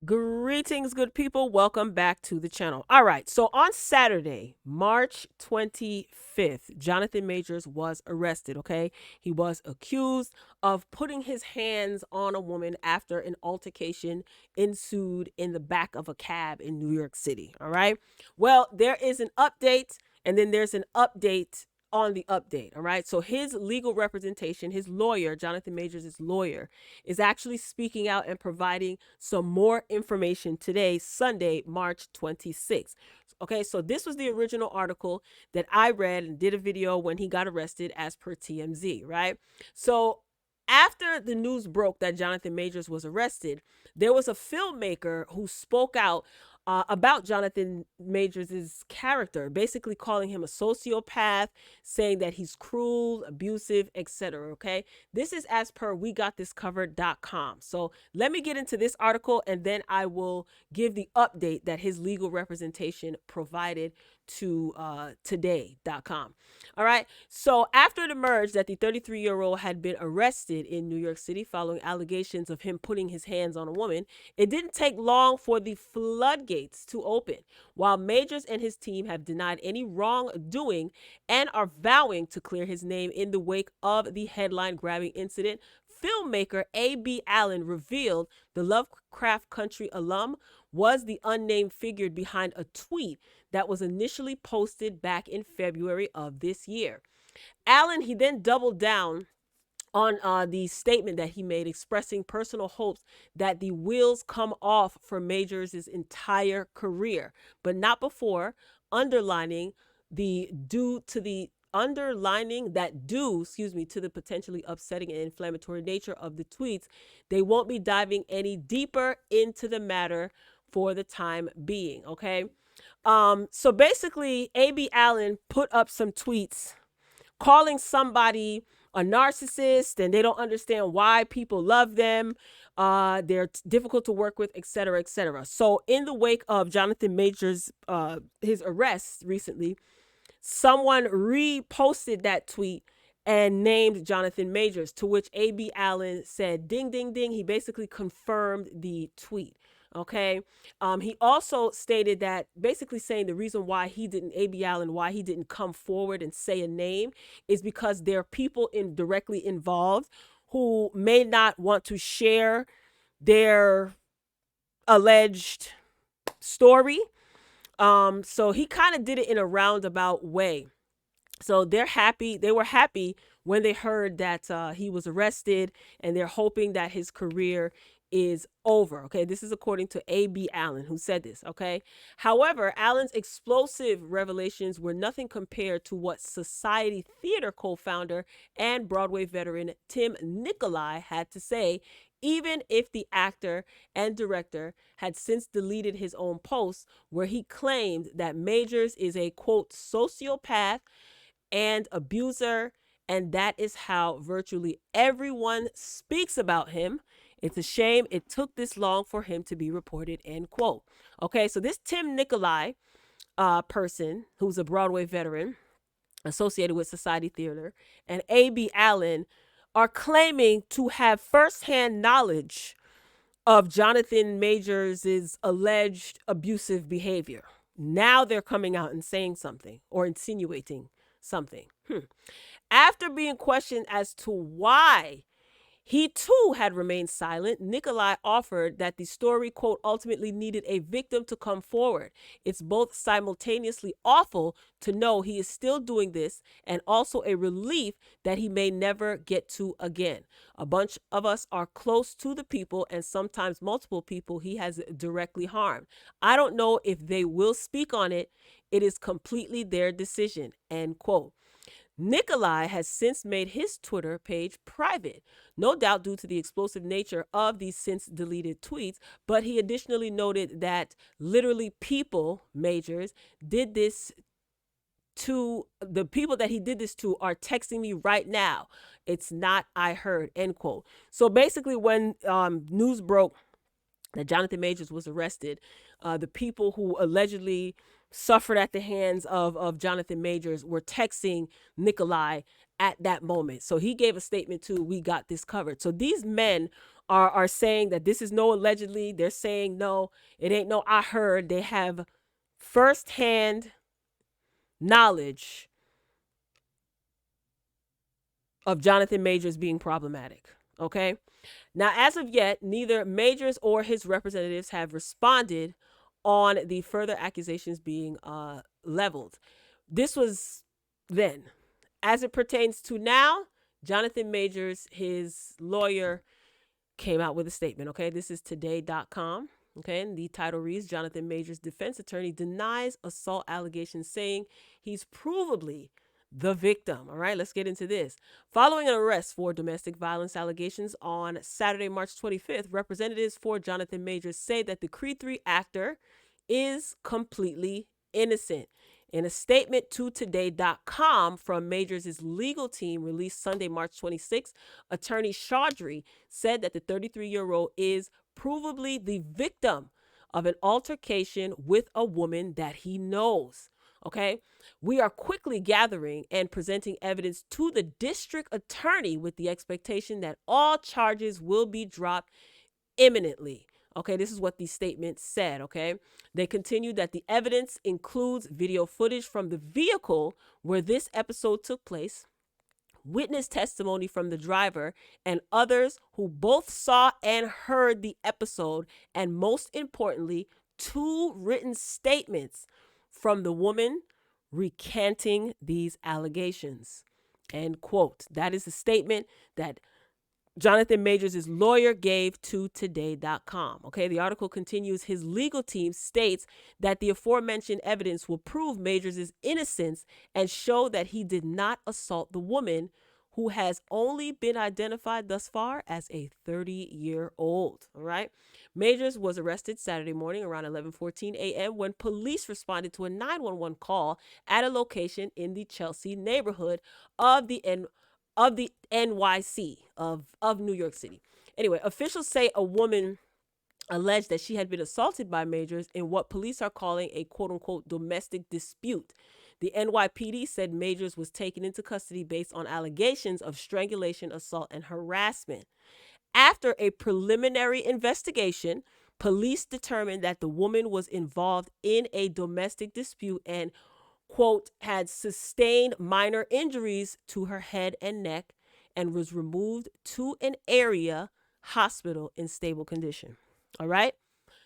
Greetings, good people. Welcome back to the channel. All right. So on Saturday, March 25th, Jonathan Majors was arrested. Okay. He was accused of putting his hands on a woman after an altercation ensued in the back of a cab in New York City. All right. Well, there is an update, and then there's an update on the update. All right. So his legal representation, his lawyer, Jonathan Majors' lawyer, is actually speaking out and providing some more information today, Sunday, March 26th. Okay, so this was the original article that I read and did a video when he got arrested as per TMZ, right? So after the news broke that Jonathan Majors was arrested, there was a filmmaker who spoke out about Jonathan Majors' character, basically calling him a sociopath, saying that he's cruel, abusive, etc. Okay, this is as per WeGotThisCovered.com. So let me get into this article, and then I will give the update that his legal representation provided to today.com. All right. So after it emerged that the 33-year-old had been arrested in New York City following allegations of him putting his hands on a woman, it didn't take long for the floodgates to open. While Majors and his team have denied any wrongdoing and are vowing to clear his name in the wake of the headline grabbing incident, filmmaker A.B. Allen revealed the Lovecraft Country alum was the unnamed figure behind a tweet that was initially posted back in February of this year. Allen, he then doubled down on the statement that he made, expressing personal hopes that the wheels come off for Majors' entire career, but not before underlining the due to the underlining that due, to the potentially upsetting and inflammatory nature of the tweets, they won't be diving any deeper into the matter for the time being. Okay. So basically, A.B. Allen put up some tweets calling somebody a narcissist and they don't understand why people love them. They're difficult to work with, etc., etc. So in the wake of Jonathan Majors, his arrest recently, someone reposted that tweet and named Jonathan Majors, to which A.B. Allen said, ding, ding, ding. He basically confirmed the tweet. Okay. He also stated that, basically saying the reason why A.B. Allen, why he didn't come forward and say a name is because there are people directly involved who may not want to share their alleged story. So he kind of did it in a roundabout way. So they were happy when they heard that he was arrested, and they're hoping that his career is over. Okay, this is according to A.B. Allen, who said this. Okay, however, Allen's explosive revelations were nothing compared to what Society Theater co-founder and Broadway veteran Tim Nicolai had to say, even if the actor and director had since deleted his own post where he claimed that Majors is a, quote, sociopath and abuser, and that is how virtually everyone speaks about him. It's a shame it took this long for him to be reported, end quote. Okay, so this Tim Nicolai person, who's a Broadway veteran associated with Society Theater, and A.B. Allen are claiming to have firsthand knowledge of Jonathan Majors' alleged abusive behavior. Now they're coming out and saying something or insinuating something. After being questioned as to why he too had remained silent, Nicolai offered that the story, quote, ultimately needed a victim to come forward. It's both simultaneously awful to know he is still doing this and also a relief that he may never get to again. A bunch of us are close to the people and sometimes multiple people he has directly harmed. I don't know if they will speak on it. It is completely their decision, end quote. Nicolai has since made his Twitter page private, no doubt due to the explosive nature of these since deleted tweets, but he additionally noted that literally people, Majors, did this to, the people that he did this to are texting me right now. It's not I heard, end quote. So basically when news broke that Jonathan Majors was arrested, the people who allegedly suffered at the hands of Jonathan Majors were texting Nicolai at that moment. So he gave a statement to We Got This Covered. So these men are saying that this is no allegedly. They're saying no, it ain't no I heard. They have firsthand knowledge of Jonathan Majors being problematic. Okay. Now, as of yet, neither Majors or his representatives have responded on the further accusations being leveled. This was then. As it pertains to now, Jonathan Majors, his lawyer, came out with a statement. Okay, this is today.com. Okay, and the title reads, Jonathan Majors' defense attorney denies assault allegations, saying he's provably the victim. All right, let's get into this. Following an arrest for domestic violence allegations on Saturday, March 25th, representatives for Jonathan Majors say that the Creed 3 actor is completely innocent. In a statement to today.com from Majors' legal team released Sunday, March 26th, attorney Chaudhry said that the 33-year-old is provably the victim of an altercation with a woman that he knows. Okay, we are quickly gathering and presenting evidence to the district attorney with the expectation that all charges will be dropped imminently. Okay, this is what the statement said. Okay, they continued that the evidence includes video footage from the vehicle where this episode took place, witness testimony from the driver and others who both saw and heard the episode, and most importantly, 2 written statements from the woman recanting these allegations. End quote. That is the statement that Jonathan Majors' lawyer gave to today.com. Okay, the article continues. His legal team states that the aforementioned evidence will prove Majors' innocence and show that he did not assault the woman, who has only been identified thus far as a 30-year-old. All right. Majors was arrested Saturday morning around 11:14 a.m. when police responded to a 911 call at a location in the Chelsea neighborhood of the NYC of New York City. Anyway, officials say a woman alleged that she had been assaulted by Majors in what police are calling a quote-unquote domestic dispute. The NYPD said Majors was taken into custody based on allegations of strangulation, assault, and harassment. After a preliminary investigation, police determined that the woman was involved in a domestic dispute and, quote, had sustained minor injuries to her head and neck and was removed to an area hospital in stable condition. All right.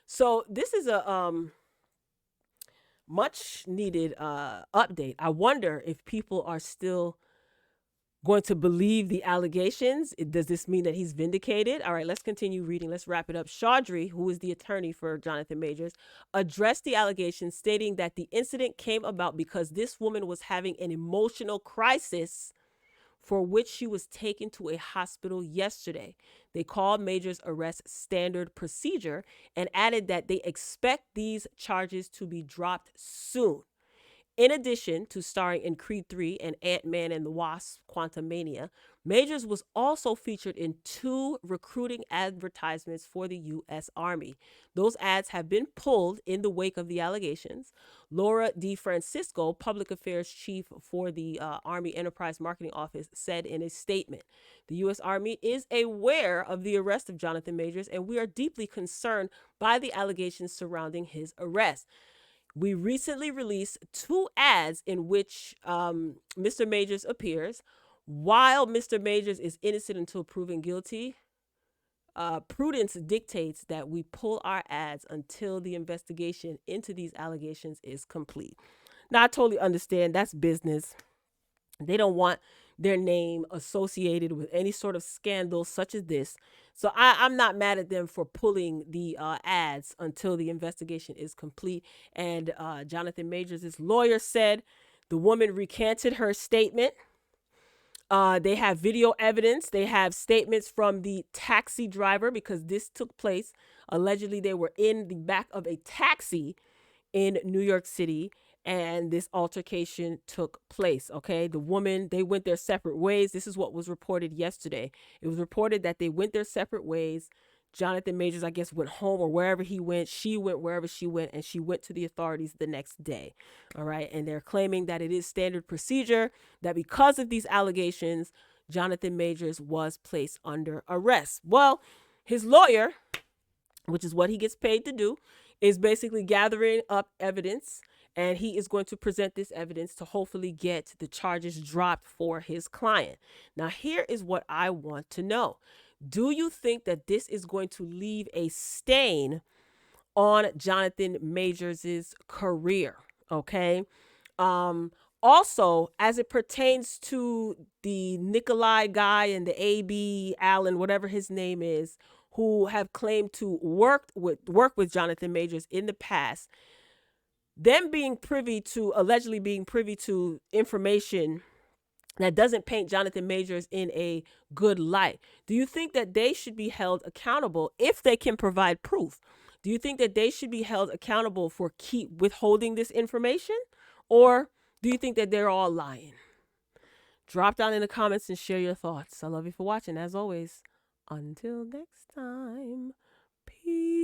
So this is a much needed update. I wonder if people are still going to believe the allegations. Does this mean that he's vindicated? All right, let's continue reading. Let's wrap it up. Chaudhry, who is the attorney for Jonathan Majors, addressed the allegations, stating that the incident came about because this woman was having an emotional crisis for which she was taken to a hospital yesterday. They called Majors' arrest standard procedure and added that they expect these charges to be dropped soon. In addition to starring in Creed 3 and Ant-Man and the Wasp: Quantumania, Majors was also featured in 2 recruiting advertisements for the U.S. Army. Those ads have been pulled in the wake of the allegations. Laura DeFrancisco, public affairs chief for the Army Enterprise Marketing Office, said in a statement, the U.S. Army is aware of the arrest of Jonathan Majors, and we are deeply concerned by the allegations surrounding his arrest. We recently released 2 ads in which Mr. Majors appears. While Mr. Majors is innocent until proven guilty, prudence dictates that we pull our ads until the investigation into these allegations is complete. Now, I totally understand that's business. They don't want their name associated with any sort of scandal such as this. So I'm not mad at them for pulling the ads until the investigation is complete. And Jonathan Majors' lawyer said the woman recanted her statement. They have video evidence. They have statements from the taxi driver, because this took place. Allegedly, they were in the back of a taxi in New York City, and this altercation took place. Okay, the woman, they went their separate ways. This is what was reported yesterday. It was reported that they went their separate ways. Jonathan Majors, I guess, went home or wherever he went. She went wherever she went, and she went to the authorities the next day. All right, and they're claiming that it is standard procedure, that because of these allegations, Jonathan Majors was placed under arrest. Well, His lawyer, which is what he gets paid to do, is basically gathering up evidence, and he is going to present this evidence to hopefully get the charges dropped for his client. Now, here is what I want to know. Do you think that this is going to leave a stain on Jonathan Majors's career? Okay. Also, as it pertains to the Nikolai guy and the AB Allen, whatever his name is, who have claimed to work with Jonathan Majors in the past, them allegedly being privy to information that doesn't paint Jonathan Majors in a good light. Do you think that they should be held accountable if they can provide proof? Do you think that they should be held accountable for keep withholding this information? Or do you think that they're all lying? Drop down in the comments and share your thoughts. I love you for watching. As always, until next time, peace.